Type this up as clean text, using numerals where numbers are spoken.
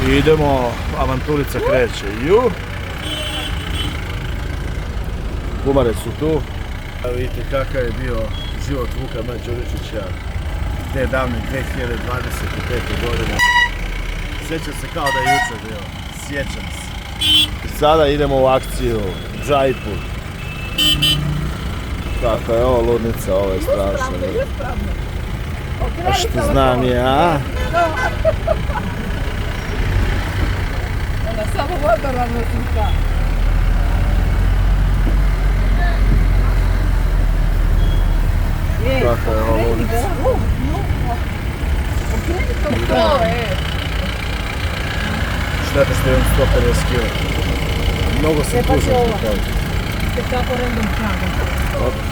I idemo, avanturica kreće. Gumare su tu. Vidite kakav je bio život Vuka Mađuričića te davne 2025. godine. Sjećam se kao da je jučer bio. Sjećam se. I sada idemo u akciju. Jaipur. Kako je ovo ludnica, ovo je strašno. A što znam ja? Ona samo vodoravno slika. Kako je ovo ludnica? Šteta što imam 150 kg. Mnogo sam tužan zbog toga. Ste kako random tragom.